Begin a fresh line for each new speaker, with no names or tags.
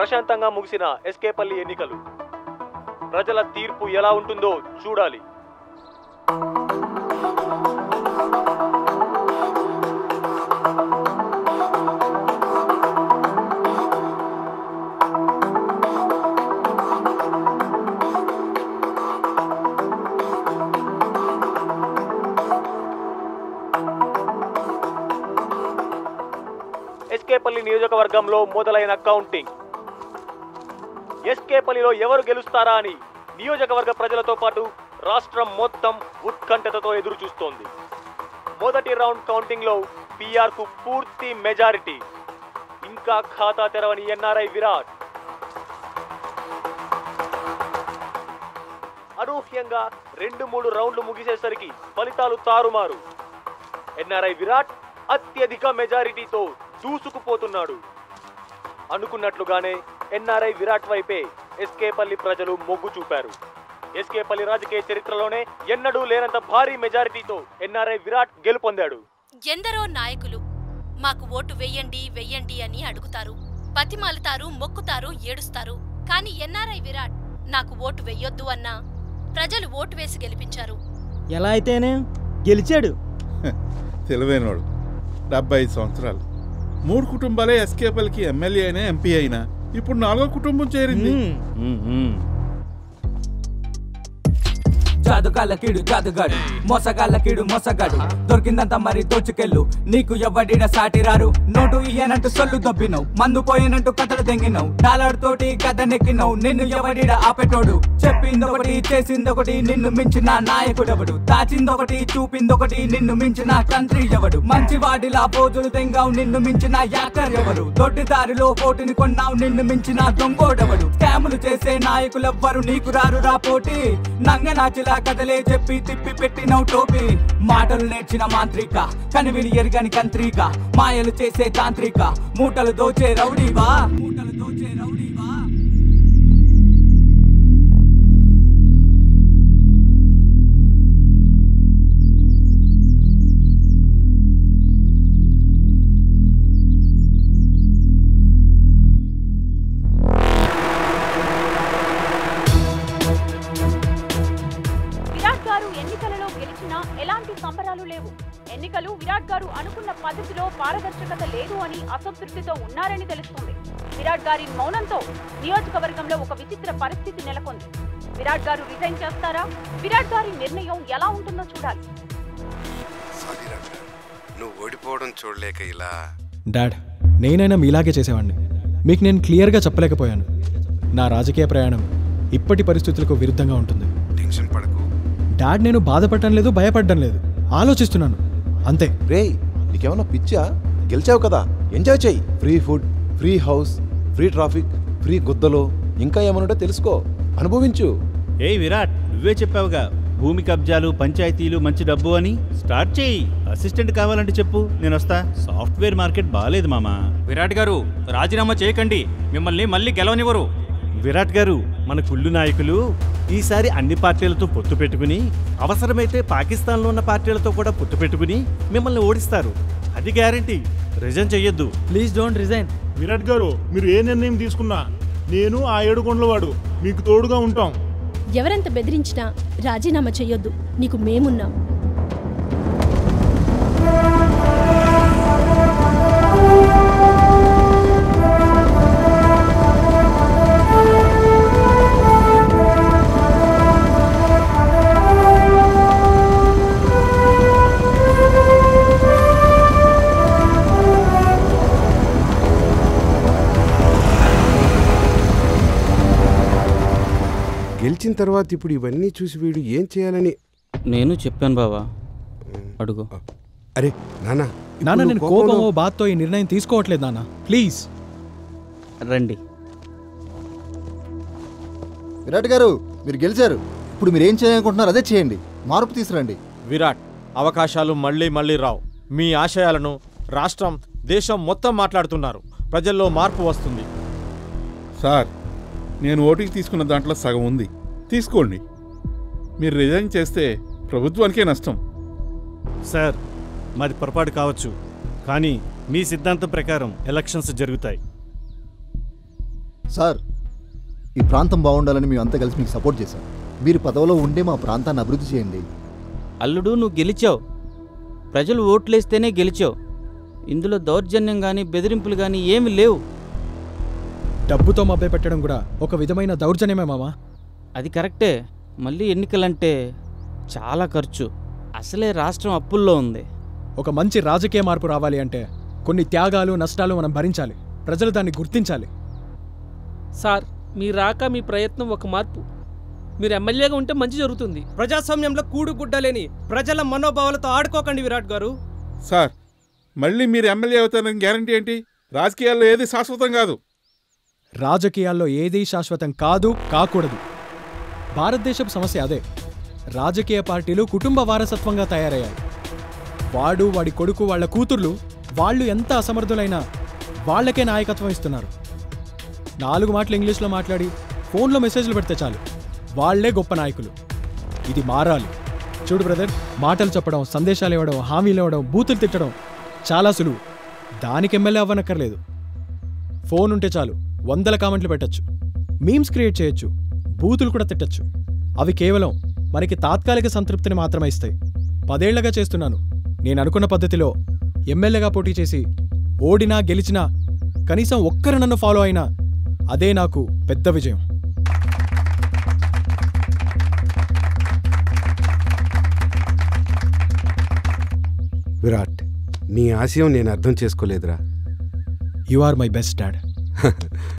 ప్రశాంతంగా ముగిసిన ఎస్కేపల్లి ఎన్నికలు. ప్రజల తీర్పు ఎలా ఉంటుందో చూడాలి. ఎస్కేపల్లి నియోజకవర్గంలో మొదలైన కౌంటింగ్. ఎస్కేపల్లిలో ఎవరు గెలుస్తారా అని నియోజకవర్గ ప్రజలతో పాటు రాష్ట్రం మొత్తం ఉత్కంఠతతో ఎదురు చూస్తోంది. మొదటి రౌండ్ కౌంటింగ్ లో పిఆర్ కు పూర్తి మెజారిటీ. ఇంకా ఖాతా తెరవని ఎన్ఆర్ఐ విరాట్. అనూహ్యంగా 2-3 రౌండ్లు ముగిసేసరికి ఫలితాలు తారుమారు. ఎన్ఆర్ఐ విరాట్ అత్యధిక మెజారిటీతో దూసుకుపోతున్నాడు. అనుకున్నట్లుగానే ఎన్ఆర్ఐ విరాట్ వైపే ఎస్కేపల్లి ప్రజలు మొగ్గు చూపారు. ఎస్కేపల్లి రాజకీయ చరిత్రలోనే ఎన్నడూ లేనంత భారీ మెజారిటీతో ఎన్ఆర్ఐ విరాట్ గెలుపొందాడు.
ఎందరో నాయకులు మాకు ఓటు వెయ్యండి వెయ్యండి అని అడుగుతారు, బతిమాలుతారు, మొక్కుతారు, ఏడుస్తారు. కానీ ఎన్ఆర్ఐ విరాట్ నాకు ఓటు వెయ్యొద్దు అన్నా ప్రజలు ఓటు వేసి గెలిపించారు.
ఎలా అయితేనే గెలిచాడు.
తెలివైనవాడు. 75 సంవత్సరాలు, 3 కుటుంబాలే ఎస్కేపల్లికి ఎమ్మెల్యే అయినా ఎంపీ అయినా ఇప్పుడు 4వ కుటుంబం చేరింది.
జాదుగాళ్ళ కీడు జాదుగాడు, మోసగాళ్ళ కీడు మోసగాడు. దొరికిందంతా మరి దోచుకెళ్ళు, నీకు ఎవ్వడిన సాటిరారు. నోటు ఇయ్యనంటూ సొల్లు దొబ్బినవు, మందు పోయినట్టు కథలు దెంగినవు. డాలర్ తోటి కథ నెక్కినవు, నిన్ను ఎవడిడ ఆపెటోడు. చెప్పిందొకటి చేసిందొకటి, నిన్ను మించిన నాయకుడెవడు. దాచిందొకటి చూపిందొకటి, నిన్ను మించిన తండ్రి ఎవడు. మంచి వాడిలా పోజులు తెంగావు, నిన్ను మించిన యాకర్ ఎవరు. దొడ్డిదారిలో పోటీని కొన్నావు, నిన్ను మించిన దొంగోడెవడు. స్కాములు చేసే నాయకులెవ్వరు నీకు రారు రా పోటీ. నంగనాచిలా కథలే చెప్పి తిప్పి పెట్టినవు టోపీ. మాటలు నేర్చిన మాంత్రిక, కనివిని ఎరుగని కంత్రిక. మాయలు చేసే తాంత్రిక, మూటలు దోచే రౌడీవా, మూటలు దోచే రౌడీవా.
ఎలాంటి సంబరాలు లేవు. ఎన్నికలు విరాట్ గారు అనుకున్న పద్ధతిలో పారదర్శకత లేదు అని అసంతృప్తితో ఉన్నారని తెలుస్తుంది. విరాట్ గారి మౌనంతో నియోజకవర్గంలో ఒక విచిత్ర పరిస్థితి నెలకొంది. విరాట్ గారు రిజైన్ చేస్తారా? విరాట్ గారి నిర్ణయం ఎలా ఉంటుందో చూడాలి.
నువ్వు ఓడిపోవడం చూడలేక ఇలా.
డాడ్, నేనైనా మీలాగే చేసేవాడిని. మీకు నేను క్లియర్గా చెప్పలేకపోయాను. నా రాజకీయ ప్రయాణం ఇప్పటి పరిస్థితులకు విరుద్ధంగా ఉంటుంది.
టెన్షన్ పడకు
డాడ్. నేను బాధపడటం లేదు, భయపడడం లేదు, ఆలోచిస్తున్నాను అంతే.
రేయ్, నీకేమన్నా పిచ్చా? గెలిచావు కదా, ఎంజాయ్ చెయ్యి. Free food, free house, free traffic, free గుద్దలో, ఇంకా ఏమనుంటే తెలుసుకో, అనుభవించు.
ఏయ్ విరాట్, నువ్వే చెప్పావుగా భూమి కబ్జాలు, పంచాయతీలు, మంచి డబ్బు అని. స్టార్ట్ చేయి. అసిస్టెంట్ కావాలంటే చెప్పు, నేను వస్తా. సాఫ్ట్వేర్ మార్కెట్ బాగాలేదు మామా.
విరాట్ గారు రాజీనామా చేయకండి, మిమ్మల్ని మళ్ళీ గెలవనివ్వరు.
విరాట్ గారు, మన కుళ్ళు నాయకులు ఈసారి అన్ని పార్టీలతో పొత్తు పెట్టుకుని, అవసరమైతే పాకిస్తాన్లో ఉన్న పార్టీలతో కూడా పొత్తు పెట్టుకుని మిమ్మల్ని ఓడిస్తారు. అది గ్యారంటీ. రిజైన్ చెయ్యొద్దు.
Please don't resign.
విరాట్ గారు, మీరు ఏ నిర్ణయం తీసుకున్నా నేను ఆ 7 కొండల వాడు మీకు తోడుగా ఉంటాం.
ఎవరెంత బెదిరించినా రాజీనామా చెయ్యొద్దు, నీకు మేమున్నాం.
గెలిచిన తర్వాత ఇప్పుడు ఇవన్నీ చూసి వీడు ఏం చేయాలని
నేను చెప్పాను బావా, అడుగు.
అరే నాన్న,
నేను కోపమో బాధతో ఈ నిర్ణయం తీసుకోవట్లేదు నాన్న, ప్లీజ్
రండి.
విరాట్ గారు, మీరు గెలిచారు. ఇప్పుడు మీరు ఏం చేయాలనుకుంటున్నారు అదే చేయండి. మార్పు తీసుకురండి.
విరాట్, అవకాశాలు మళ్ళీ మళ్ళీ రావు. మీ ఆశయాలను రాష్ట్రం, దేశం మొత్తం మాట్లాడుతున్నారు. ప్రజల్లో మార్పు వస్తుంది.
సార్, నేను ఓటింగ్ తీసుకున్న దాంట్లో సగం ఉంది, తీసుకోండి. మీరు రిజైన్ చేస్తే ప్రభుత్వానికే నష్టం.
సార్, మాది పొరపాటు కావచ్చు, కానీ మీ సిద్ధాంతం ప్రకారం ఎలక్షన్స్ జరుగుతాయి.
సార్, ఈ ప్రాంతం బాగుండాలని మేము అంతా కలిసి మీకు సపోర్ట్ చేశాం. మీరు పదవిలో ఉండే మా ప్రాంతాన్ని అభివృద్ధి చేయండి.
అల్లుడు, నువ్వు గెలిచావు. ప్రజలు ఓట్లేస్తేనే గెలిచావు. ఇందులో దౌర్జన్యం కానీ బెదిరింపులు కానీ ఏమి లేవు.
డబ్బుతో మభ్యపెట్టడం కూడా ఒక విధమైన దౌర్జన్యమే మామా.
అది కరెక్టే. మళ్ళీ ఎన్నికలంటే చాలా ఖర్చు. అసలే రాష్ట్రం అప్పుల్లో ఉంది.
ఒక మంచి రాజకీయ మార్పు రావాలి అంటే కొన్ని త్యాగాలు, నష్టాలు మనం భరించాలి. ప్రజలు దాన్ని గుర్తించాలి.
సార్, మీ రాక, మీ ప్రయత్నం ఒక మార్పు. మీరు ఎమ్మెల్యేగా ఉంటే మంచి జరుగుతుంది.
ప్రజాస్వామ్యంలో కూడుగుడ్డలేని ప్రజల మనోభావాలతో ఆడుకోకండి విరాట్ గారు.
సార్, మళ్ళీ మీరు ఎమ్మెల్యే అవుతారని గ్యారంటీ ఏంటి? రాజకీయాల్లో ఏది శాశ్వతం కాదు.
రాజకీయాల్లో ఏదీ శాశ్వతం కాదు, కాకూడదు. భారతదేశపు సమస్య అదే. రాజకీయ పార్టీలు కుటుంబ వారసత్వంగా తయారయ్యాయి. వాడు, వాడి కొడుకు, వాళ్ళ కూతుర్లు, వాళ్ళు ఎంత అసమర్థులైనా వాళ్లకే నాయకత్వం ఇస్తున్నారు. 4 మాటలు ఇంగ్లీష్లో మాట్లాడి ఫోన్లో మెసేజ్లు పెడితే చాలు, వాళ్లే గొప్ప నాయకులు. ఇది మారాలి. చూడు బ్రదర్, మాటలు చెప్పడం, సందేశాలు ఇవ్వడం, హామీలు ఇవ్వడం, బూతులు తిట్టడం చాలా సులువు. దానికి ఎమ్మెల్యే అవ్వనక్కర్లేదు. ఫోన్ ఉంటే చాలు 100 కామెంట్లు పెట్టచ్చు, మీమ్స్ క్రియేట్ చేయొచ్చు, బూతులు కూడా తిట్టచ్చు. అవి కేవలం మనకి తాత్కాలిక సంతృప్తిని మాత్రమే ఇస్తాయి. 10 ఏళ్లగా చేస్తున్నాను. నేను అనుకున్న పద్ధతిలో ఎమ్మెల్యేగా పోటీ చేసి ఓడినా గెలిచినా కనీసం ఒక్కరు నన్ను ఫాలో అయినా అదే నాకు పెద్ద విజయం.
విరాట్, నీ ఆశయం నేను అర్థం చేసుకోలేదురా.
You are my best dad.